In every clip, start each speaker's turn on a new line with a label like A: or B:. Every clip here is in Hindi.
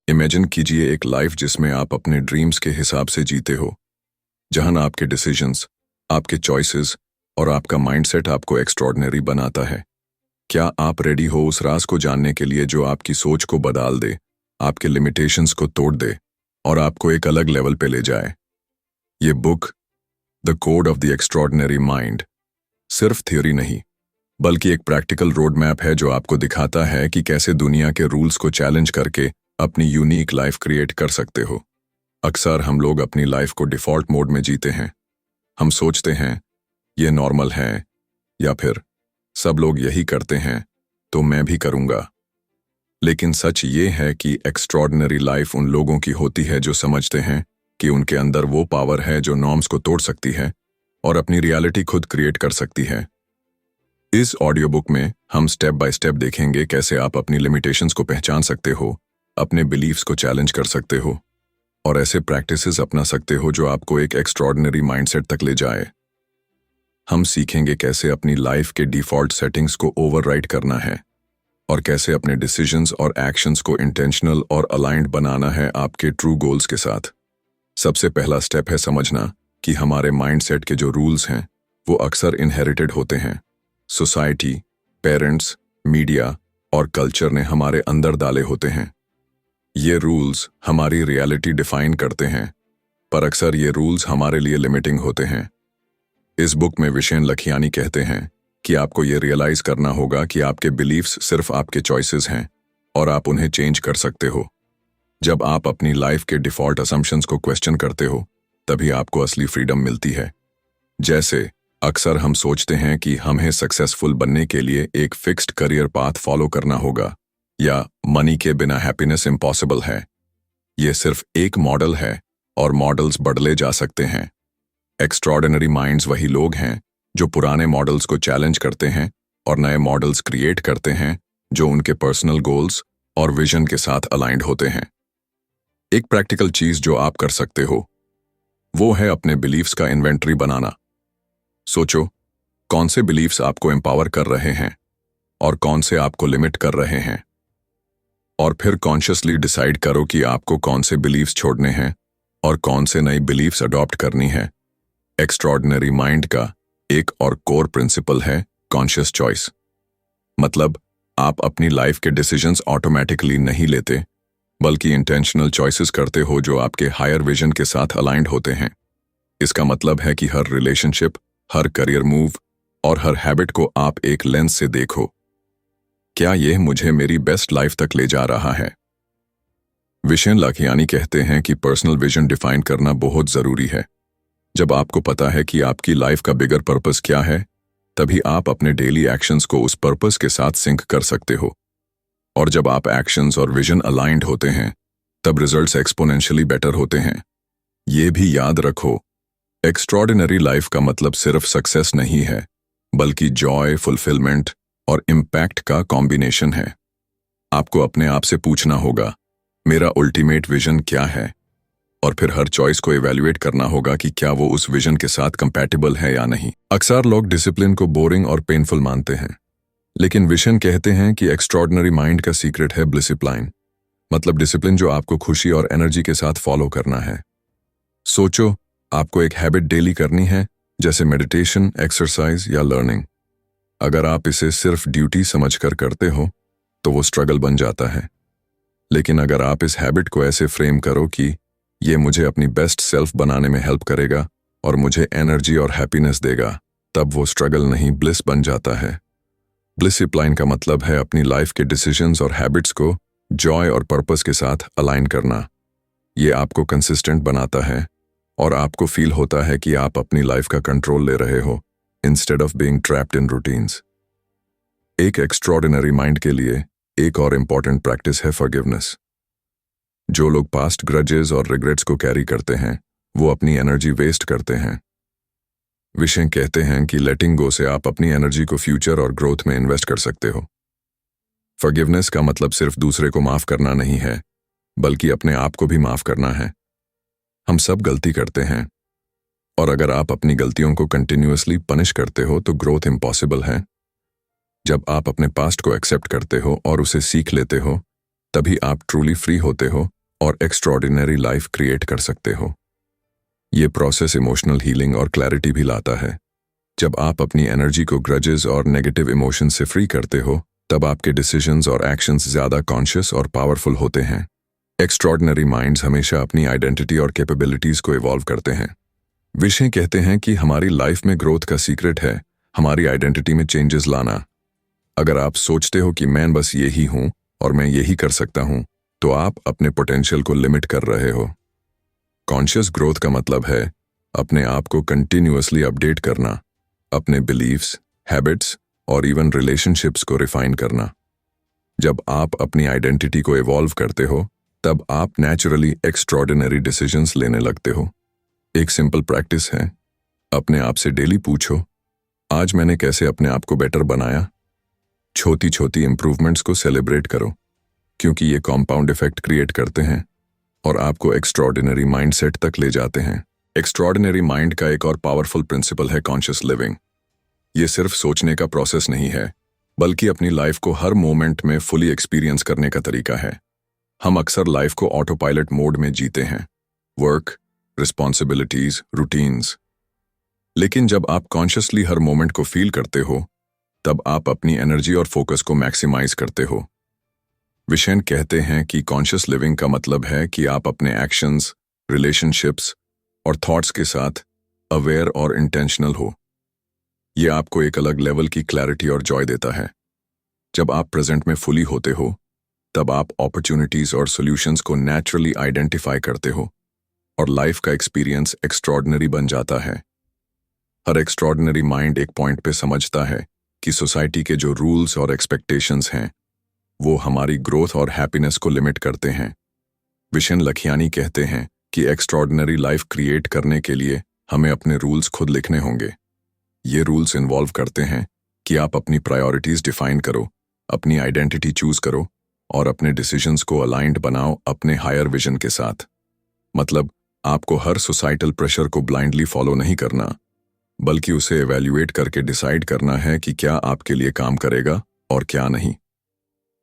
A: इमेजिन कीजिए एक लाइफ जिसमें आप अपने ड्रीम्स के हिसाब से जीते हो, जहां आपके डिसीजंस, आपके चॉइसेस और आपका माइंडसेट आपको एक्स्ट्रॉर्डिनरी बनाता है। क्या आप रेडी हो उस राज को जानने के लिए जो आपकी सोच को बदल दे, आपके लिमिटेशंस को तोड़ दे और आपको एक अलग लेवल पे ले जाए? ये book, the code of the extraordinary mind, सिर्फ थ्योरी नहीं, बल्कि एक प्रैक्टिकल रोड मैप है जो आपको दिखाता है कि कैसे दुनिया के रूल्स को चैलेंज करके अपनी यूनिक लाइफ क्रिएट कर सकते हो। अक्सर हम लोग अपनी लाइफ को डिफॉल्ट मोड में जीते हैं। हम सोचते हैं ये नॉर्मल है, या फिर सब लोग यही करते हैं तो मैं भी करूंगा। लेकिन सच ये है कि एक्स्ट्रॉर्डिनरी लाइफ उन लोगों की होती है जो समझते हैं कि उनके अंदर वो पावर है जो नॉर्म्स को तोड़ सकती है और अपनी रियलिटी खुद क्रिएट कर सकती है। इस ऑडियो बुक में हम स्टेप बाय स्टेप देखेंगे कैसे आप अपनी लिमिटेशंस को पहचान सकते हो, अपने बिलीव्स को चैलेंज कर सकते हो और ऐसे प्रैक्टिसेस अपना सकते हो जो आपको एक एक्स्ट्रॉर्डिनरी माइंडसेट तक ले जाए। हम सीखेंगे कैसे अपनी लाइफ के डिफॉल्ट सेटिंग्स को ओवरराइड करना है और कैसे अपने डिसीजंस और एक्शंस को इंटेंशनल और अलाइंड बनाना है आपके ट्रू गोल्स के साथ। सबसे पहला स्टेप है समझना कि हमारे माइंडसेट के जो रूल्स हैं वो अक्सर इनहेरिटेड होते हैं। सोसाइटी, पेरेंट्स, मीडिया और कल्चर ने हमारे अंदर डाले होते हैं। ये रूल्स हमारी रियलिटी डिफाइन करते हैं, पर अक्सर ये रूल्स हमारे लिए लिमिटिंग होते हैं। इस बुक में विशेन लखियानी कहते हैं कि आपको ये रियलाइज करना होगा कि आपके बिलीव्स सिर्फ आपके चॉइसेस हैं और आप उन्हें चेंज कर सकते हो। जब आप अपनी लाइफ के डिफॉल्ट असम्पशंस को क्वेश्चन करते हो, तभी आपको असली फ्रीडम मिलती है। जैसे अक्सर हम सोचते हैं कि हमें सक्सेसफुल बनने के लिए एक फिक्स्ड करियर पाथ फॉलो करना होगा या मनी के बिना हैप्पीनेस इम्पॉसिबल है। ये सिर्फ एक मॉडल है और मॉडल्स बदले जा सकते हैं। एक्स्ट्रॉर्डिनरी माइंड्स वही लोग हैं जो पुराने मॉडल्स को चैलेंज करते हैं और नए मॉडल्स क्रिएट करते हैं जो उनके पर्सनल गोल्स और विजन के साथ अलाइंड होते हैं। एक प्रैक्टिकल चीज जो आप कर सकते हो वो है अपने बिलीव्स का इन्वेंटरी बनाना। सोचो, कौन से बिलीव्स आपको एम्पावर कर रहे हैं और कौन से आपको लिमिट कर रहे हैं, और फिर कॉन्शियसली डिसाइड करो कि आपको कौन से बिलीव्स छोड़ने हैं और कौन से नई बिलीव्स अडॉप्ट करनी है। एक्स्ट्रॉर्डिनरी माइंड का एक और कोर प्रिंसिपल है कॉन्शियस चॉइस। मतलब आप अपनी लाइफ के डिसीजंस ऑटोमेटिकली नहीं लेते, बल्कि इंटेंशनल चॉइसेस करते हो जो आपके हायर विजन के साथ अलाइंड होते हैं। इसका मतलब है कि हर रिलेशनशिप, हर करियर मूव और हर हैबिट को आप एक लेंस से देखो। क्या यह मुझे मेरी बेस्ट लाइफ तक ले जा रहा है? विशेन लखियानी कहते हैं कि पर्सनल विजन डिफाइन करना बहुत जरूरी है। जब आपको पता है कि आपकी लाइफ का बिगर पर्पस क्या है, तभी आप अपने डेली एक्शंस को उस पर्पस के साथ सिंक कर सकते हो। और जब आप एक्शंस और विजन अलाइंड होते हैं, तब रिजल्ट्स एक्सपोनेंशियली बेटर होते हैं। ये भी याद रखो, एक्स्ट्रॉर्डिनरी लाइफ का मतलब सिर्फ सक्सेस नहीं है, बल्कि जॉय, फुलफिलमेंट और इम्पैक्ट का कॉम्बिनेशन है। आपको अपने आप से पूछना होगा, मेरा अल्टीमेट विजन क्या है? और फिर हर चॉइस को इवैल्यूएट करना होगा कि क्या वो उस विजन के साथ कंपैटिबल है या नहीं। अक्सर लोग डिसिप्लिन को बोरिंग और पेनफुल मानते हैं, लेकिन विशन कहते हैं कि एक्स्ट्रॉर्डिनरी माइंड का सीक्रेट है डिसिप्लिन। मतलब डिसिप्लिन जो आपको खुशी और एनर्जी के साथ फॉलो करना है। सोचो, आपको एक हैबिट डेली करनी है, जैसे मेडिटेशन, एक्सरसाइज या लर्निंग। अगर आप इसे सिर्फ ड्यूटी समझकर करते हो तो वो स्ट्रगल बन जाता है। लेकिन अगर आप इस हैबिट को ऐसे फ्रेम करो कि ये मुझे अपनी बेस्ट सेल्फ बनाने में हेल्प करेगा और मुझे एनर्जी और हैप्पीनेस देगा, तब वो स्ट्रगल नहीं, ब्लिस बन जाता है। डिसिप्लिन का मतलब है अपनी लाइफ के डिसीजंस और हैबिट्स को जॉय और पर्पस के साथ अलाइन करना। ये आपको कंसिस्टेंट बनाता है और आपको फील होता है कि आप अपनी लाइफ का कंट्रोल ले रहे हो, instead of being trapped in routines. एक एक्स्ट्रॉर्डिनरी माइंड के लिए एक और इम्पॉर्टेंट प्रैक्टिस है फॉरगिवनेस। जो लोग पास्ट ग्रजेस और रिग्रेट्स को कैरी करते हैं, वो अपनी एनर्जी वेस्ट करते हैं। विशेन कहते हैं कि लेटिंग गो से आप अपनी एनर्जी को फ्यूचर और ग्रोथ में इन्वेस्ट कर सकते हो। फॉरगिवनेस का मतलब सिर्फ दूसरे को माफ करना नहीं है, बल्कि अपने आप को भी माफ करना है। हम सब गलती करते हैं, और अगर आप अपनी गलतियों को कंटिन्यूअसली पनिश करते हो तो ग्रोथ इम्पॉसिबल है। जब आप अपने पास्ट को एक्सेप्ट करते हो और उसे सीख लेते हो, तभी आप ट्रूली फ्री होते हो और एक्स्ट्रॉर्डिनरी लाइफ क्रिएट कर सकते हो। ये प्रोसेस इमोशनल हीलिंग और क्लैरिटी भी लाता है। जब आप अपनी एनर्जी को ग्रजेस और नेगेटिव इमोशन से फ्री करते हो, तब आपके डिसीजंस और एक्शंस ज़्यादा कॉन्शियस और पावरफुल होते हैं। एक्स्ट्रॉर्डिनरी माइंड्स हमेशा अपनी आइडेंटिटी और कैपेबिलिटीज़ को इवॉल्व करते हैं। विषय कहते हैं कि हमारी लाइफ में ग्रोथ का सीक्रेट है हमारी आइडेंटिटी में चेंजेस लाना। अगर आप सोचते हो कि मैं बस यही हूं और मैं यही कर सकता हूं, तो आप अपने पोटेंशियल को लिमिट कर रहे हो। कॉन्शियस ग्रोथ का मतलब है अपने आप को कंटिन्यूअसली अपडेट करना, अपने बिलीव्स, हैबिट्स और इवन रिलेशनशिप्स को रिफाइन करना। जब आप अपनी आइडेंटिटी को इवॉल्व करते हो, तब आप नेचुरली एक्स्ट्रॉर्डिनरी डिसीजंस लेने लगते हो। एक सिंपल प्रैक्टिस है, अपने आप से डेली पूछो, आज मैंने कैसे अपने आप को बेटर बनाया। छोटी छोटी इंप्रूवमेंट्स को सेलिब्रेट करो, क्योंकि ये कॉम्पाउंड इफेक्ट क्रिएट करते हैं और आपको एक्स्ट्रॉर्डिनरी माइंडसेट तक ले जाते हैं। एक्स्ट्रॉर्डिनरी माइंड का एक और पावरफुल प्रिंसिपल है कॉन्शियस लिविंग। ये सिर्फ सोचने का प्रोसेस नहीं है, बल्कि अपनी लाइफ को हर मोमेंट में फुली एक्सपीरियंस करने का तरीका है। हम अक्सर लाइफ को ऑटो पायलट मोड में जीते हैं, वर्क, रिस्पॉन्सिबिलिटीज, रूटीन्स। लेकिन जब आप कॉन्शियसली हर मोमेंट को फील करते हो, तब आप अपनी एनर्जी और फोकस को मैक्सिमाइज करते हो। विशेन कहते हैं कि कॉन्शियस लिविंग का मतलब है कि आप अपने एक्शंस, रिलेशनशिप्स और थॉट्स के साथ अवेयर और इंटेंशनल हो। ये आपको एक अलग लेवल की क्लैरिटी और जॉय देता है। जब आप प्रेजेंट में फुली होते हो, तब आप अपॉर्चुनिटीज और सॉल्यूशंस को नेचुरली आइडेंटिफाई करते हो और लाइफ का एक्सपीरियंस एक्स्ट्रॉर्डिनरी बन जाता है। हर एक्स्ट्रॉर्डिनरी माइंड एक पॉइंट पे समझता है कि सोसाइटी के जो रूल्स और एक्सपेक्टेशंस हैं, वो हमारी ग्रोथ और हैप्पीनेस को लिमिट करते हैं। विशन लखियानी कहते हैं कि एक्स्ट्रॉर्डिनरी लाइफ क्रिएट करने के लिए हमें अपने रूल्स खुद लिखने होंगे। ये रूल्स इन्वॉल्व करते हैं कि आप अपनी प्रायोरिटीज डिफाइन करो, अपनी आइडेंटिटी चूज करो और अपने डिसीजंस को अलाइंड बनाओ अपने हायर विजन के साथ। मतलब आपको हर सोसाइटल प्रेशर को ब्लाइंडली फॉलो नहीं करना, बल्कि उसे एवेल्युएट करके डिसाइड करना है कि क्या आपके लिए काम करेगा और क्या नहीं।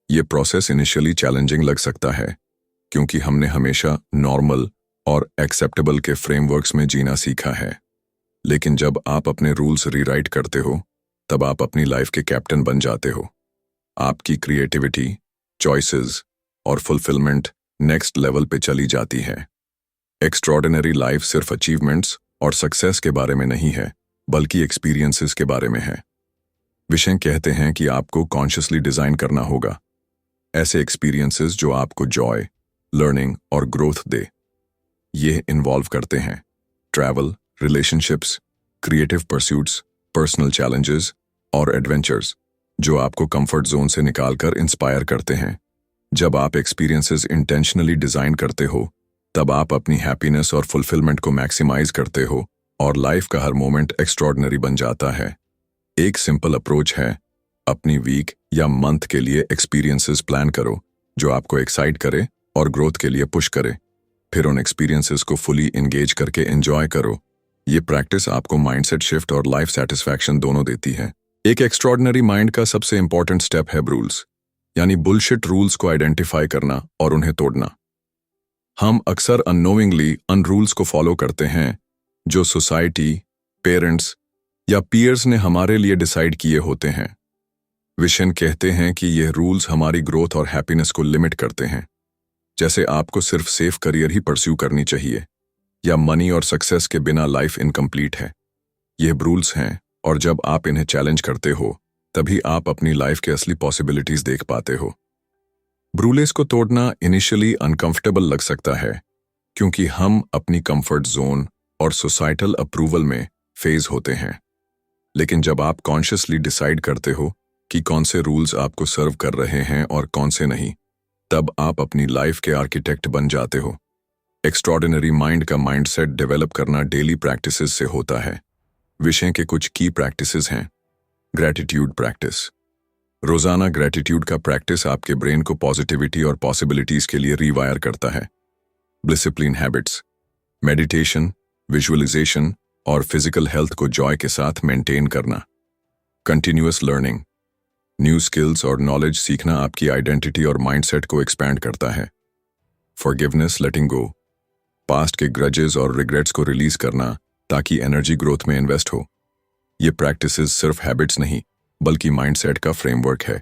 A: ये प्रोसेस इनिशियली चैलेंजिंग लग सकता है, क्योंकि हमने हमेशा नॉर्मल और एक्सेप्टेबल के फ्रेमवर्क्स में जीना सीखा है। लेकिन जब आप अपने रूल्स रीराइट करते हो, तब आप अपनी लाइफ के कैप्टन बन जाते हो। आपकी क्रिएटिविटी, चॉइसेस और फुलफिलमेंट नेक्स्ट लेवल पे चली जाती है। एक्स्ट्रॉर्डिनरी लाइफ सिर्फ अचीवमेंट्स और सक्सेस के बारे में नहीं है, बल्कि एक्सपीरियंसेस के बारे में है। विषय कहते हैं कि आपको कॉन्शियसली डिजाइन करना होगा ऐसे एक्सपीरियंसेस जो आपको जॉय, लर्निंग और ग्रोथ दे। ये इन्वॉल्व करते हैं travel, relationships, creative pursuits, personal challenges और एडवेंचर्स, जो आपको कंफर्ट जोन से निकालकर इंस्पायर करते हैं। जब आप एक्सपीरियंसेस इंटेंशनली डिजाइन करते हो, तब आप अपनी हैप्पीनेस और फुलफिलमेंट को मैक्सिमाइज करते हो और लाइफ का हर मोमेंट एक्स्ट्रॉर्डिनरी बन जाता है। एक सिंपल अप्रोच है, अपनी वीक या मंथ के लिए एक्सपीरियंसेस प्लान करो जो आपको एक्साइट करे और ग्रोथ के लिए पुश करे। फिर उन एक्सपीरियंसेस को फुली एंगेज करके एंजॉय करो। ये प्रैक्टिस आपको माइंडसेट शिफ्ट और लाइफ सेटिस्फैक्शन दोनों देती है। एक एक्स्ट्रॉर्डिनरी माइंड का सबसे इंपॉर्टेंट स्टेप है रूल्स, यानी बुलशिट रूल्स को आइडेंटिफाई करना और उन्हें तोड़ना। हम अक्सर अननोइंगली उन रूल्स को फॉलो करते हैं जो सोसाइटी, पेरेंट्स या पीयर्स ने हमारे लिए डिसाइड किए होते हैं। विशन कहते हैं कि ये रूल्स हमारी ग्रोथ और हैप्पीनेस को लिमिट करते हैं। जैसे आपको सिर्फ सेफ करियर ही परस्यू करनी चाहिए, या मनी और सक्सेस के बिना लाइफ इनकम्प्लीट है। ये रूल्स हैं, और जब आप इन्हें चैलेंज करते हो, तभी आप अपनी लाइफ के असली पॉसिबिलिटीज देख पाते हो। रूल्स को तोड़ना इनिशियली अनकंफर्टेबल लग सकता है, क्योंकि हम अपनी कंफर्ट जोन और सोसाइटल अप्रूवल में फेज होते हैं। लेकिन जब आप कॉन्शियसली डिसाइड करते हो कि कौन से रूल्स आपको सर्व कर रहे हैं और कौन से नहीं, तब आप अपनी लाइफ के आर्किटेक्ट बन जाते हो। एक्स्ट्रॉर्डिनरी माइंड का माइंडसेट डेवलप करना डेली प्रैक्टिसेस से होता है। विषय के कुछ की प्रैक्टिसेस हैं। Gratitude practice. रोजाना ग्रैटिट्यूड का प्रैक्टिस आपके ब्रेन को पॉजिटिविटी और पॉसिबिलिटीज के लिए रीवायर करता है। Discipline habits. मेडिटेशन, विजुअलाइजेशन और फिजिकल हेल्थ को जॉय के साथ मेंटेन करना। Continuous learning. न्यू स्किल्स और नॉलेज सीखना आपकी आइडेंटिटी और माइंडसेट को एक्सपैंड करता है। फॉरगिवनेस, लेटिंग गो, पास्ट के ग्रजेस और रिग्रेट्स को रिलीज करना ताकि एनर्जी ग्रोथ में इन्वेस्ट हो। ये प्रैक्टिसेस सिर्फ हैबिट्स नहीं बल्कि माइंडसेट का फ्रेमवर्क है।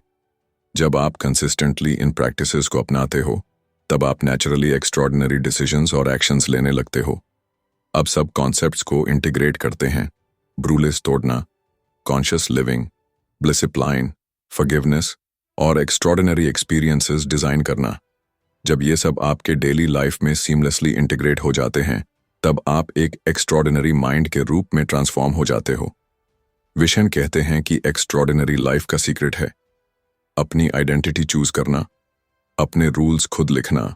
A: जब आप कंसिस्टेंटली इन प्रैक्टिसेस को अपनाते हो तब आप नेचुरली एक्स्ट्रॉर्डिनरी डिसीजंस और एक्शंस लेने लगते हो। अब सब कॉन्सेप्ट्स को इंटीग्रेट करते हैं। ब्रूलेस तोड़ना, कॉन्शियस लिविंग, डिसिप्लिन, फॉरगिवनेस और एक्स्ट्रॉर्डिनरी एक्सपीरियंसेस डिजाइन करना। जब ये सब आपके डेली लाइफ में सीमलेसली इंटीग्रेट हो जाते हैं तब आप एक एक्स्ट्रॉर्डिनरी माइंड के रूप में ट्रांसफॉर्म हो जाते हो। विशन कहते हैं कि एक्स्ट्रॉर्डिनरी लाइफ का सीक्रेट है अपनी आइडेंटिटी चूज करना, अपने रूल्स खुद लिखना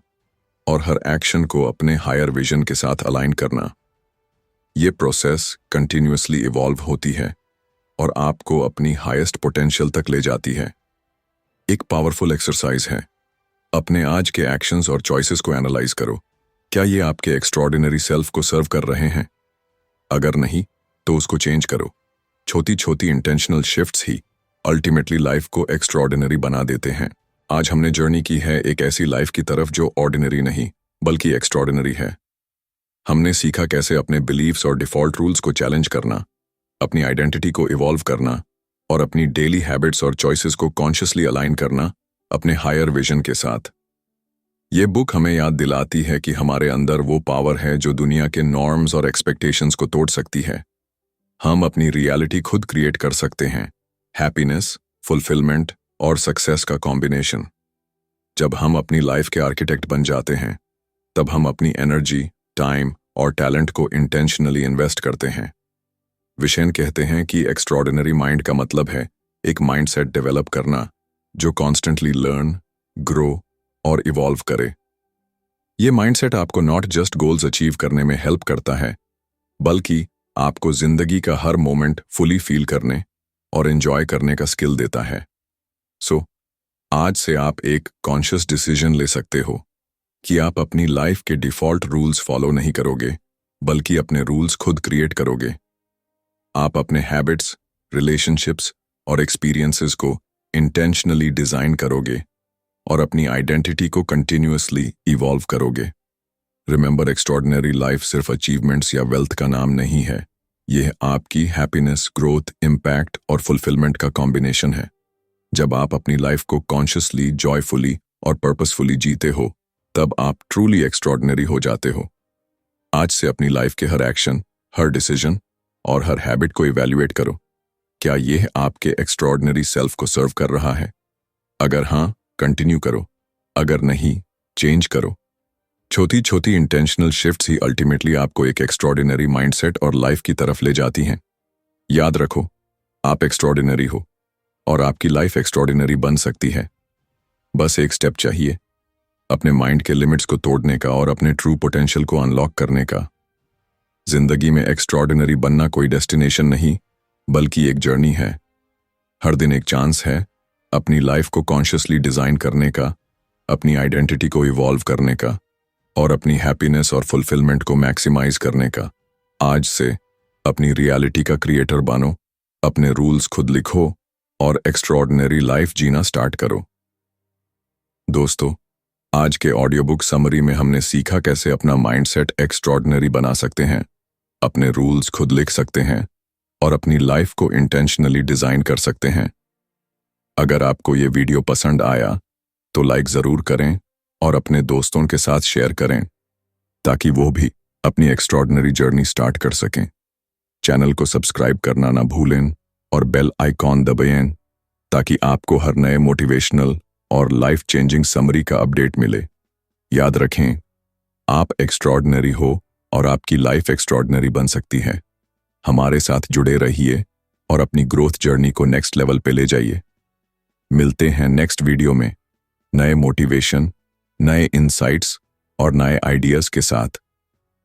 A: और हर एक्शन को अपने हायर विजन के साथ अलाइन करना। ये प्रोसेस कंटिन्यूअसली इवॉल्व होती है और आपको अपनी हाईएस्ट पोटेंशियल तक ले जाती है। एक पावरफुल एक्सरसाइज है। अपने आज के एक्शंस और चॉइसेस को एनालाइज करो। क्या ये आपके एक्स्ट्रॉर्डिनरी सेल्फ को सर्व कर रहे हैं? अगर नहीं तो उसको चेंज करो। छोटी छोटी इंटेंशनल शिफ्ट्स ही अल्टीमेटली लाइफ को एक्स्ट्रॉर्डिनरी बना देते हैं। आज हमने जर्नी की है एक ऐसी लाइफ की तरफ जो ऑर्डिनरी नहीं बल्कि एक्स्ट्रॉर्डिनरी है। हमने सीखा कैसे अपने बिलीव्स और डिफॉल्ट रूल्स को चैलेंज करना, अपनी आइडेंटिटी को इवॉल्व करना और अपनी डेली हैबिट्स और चॉइसेस को कॉन्शियसली अलाइन करना अपने हायर विजन के साथ। ये बुक हमें याद दिलाती है कि हमारे अंदर वो पावर है जो दुनिया के नॉर्म्स और एक्सपेक्टेशंस को तोड़ सकती है। हम अपनी रियलिटी खुद क्रिएट कर सकते हैं। हैप्पीनेस, फुलफिलमेंट और सक्सेस का कॉम्बिनेशन। जब हम अपनी लाइफ के आर्किटेक्ट बन जाते हैं तब हम अपनी एनर्जी, टाइम और टैलेंट को इंटेंशनली इन्वेस्ट करते हैं। विशेन कहते हैं कि एक्स्ट्रॉर्डिनरी माइंड का मतलब है एक माइंडसेट डेवलप करना जो कॉन्स्टेंटली लर्न, ग्रो और इवॉल्व करे। ये माइंडसेट आपको नॉट जस्ट गोल्स अचीव करने में हेल्प करता है बल्कि आपको जिंदगी का हर मोमेंट फुली फील करने और एंजॉय करने का स्किल देता है। सो आज से आप एक कॉन्शियस डिसीजन ले सकते हो कि आप अपनी लाइफ के डिफॉल्ट रूल्स फॉलो नहीं करोगे बल्कि अपने रूल्स खुद क्रिएट करोगे। आप अपने हैबिट्स, रिलेशनशिप्स और एक्सपीरियंसेस को इंटेंशनली डिजाइन करोगे और अपनी आइडेंटिटी को कंटिन्यूअसली इवॉल्व करोगे। रिमेंबर, एक्स्ट्रॉर्डिनरी लाइफ सिर्फ अचीवमेंट्स या वेल्थ का नाम नहीं है। यह आपकी हैप्पीनेस, ग्रोथ, इम्पैक्ट और फुलफिलमेंट का कॉम्बिनेशन है। जब आप अपनी लाइफ को कॉन्शियसली, जॉयफुली और पर्पसफुली जीते हो तब आप ट्रूली एक्स्ट्रॉर्डिनरी हो जाते हो। आज से अपनी लाइफ के हर एक्शन, हर डिसीजन और हर हैबिट को इवैल्यूएट करो। क्या यह आपके एक्स्ट्रॉर्डिनरी सेल्फ को सर्व कर रहा है? अगर हाँ, कंटिन्यू करो। अगर नहीं, चेंज करो। छोटी छोटी इंटेंशनल शिफ्ट्स ही अल्टीमेटली आपको एक एक्स्ट्रॉर्डिनरी माइंडसेट और लाइफ की तरफ ले जाती हैं। याद रखो, आप एक्स्ट्रॉर्डिनरी हो और आपकी लाइफ एक्स्ट्रॉर्डिनरी बन सकती है। बस एक स्टेप चाहिए, अपने माइंड के लिमिट्स को तोड़ने का और अपने ट्रू पोटेंशियल को अनलॉक करने का। जिंदगी में एक्स्ट्रॉर्डिनरी बनना कोई डेस्टिनेशन नहीं बल्कि एक जर्नी है। हर दिन एक चांस है अपनी लाइफ को कॉन्शियसली डिजाइन करने का, अपनी आइडेंटिटी को इवॉल्व करने का और अपनी हैप्पीनेस और फुलफिलमेंट को मैक्सिमाइज करने का। आज से अपनी रियलिटी का क्रिएटर बनो, अपने रूल्स खुद लिखो और एक्स्ट्रॉर्डिनरी लाइफ जीना स्टार्ट करो। दोस्तों, आज के ऑडियो बुक समरी में हमने सीखा कैसे अपना माइंडसेट एक्स्ट्रॉर्डिनरी बना सकते हैं, अपने रूल्स खुद लिख सकते हैं और अपनी लाइफ को इंटेंशनली डिजाइन कर सकते हैं। अगर आपको ये वीडियो पसंद आया तो लाइक जरूर करें और अपने दोस्तों के साथ शेयर करें ताकि वो भी अपनी एक्स्ट्रॉर्डिनरी जर्नी स्टार्ट कर सकें। चैनल को सब्सक्राइब करना ना भूलें और बेल आइकॉन दबाएं ताकि आपको हर नए मोटिवेशनल और लाइफ चेंजिंग समरी का अपडेट मिले। याद रखें, आप एक्स्ट्रॉर्डिनरी हो और आपकी लाइफ एक्स्ट्रॉर्डिनरी बन सकती है। हमारे साथ जुड़े रहिए और अपनी ग्रोथ जर्नी को नेक्स्ट लेवल पे ले जाइए। मिलते हैं नेक्स्ट वीडियो में नए मोटिवेशन, नए इंसाइट्स और नए आइडियाज के साथ।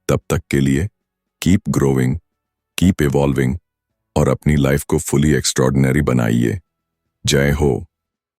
A: तब तक के लिए कीप ग्रोइंग, कीप इवॉल्विंग और अपनी लाइफ को फुली एक्स्ट्रॉर्डिनरी बनाइए। जय हो।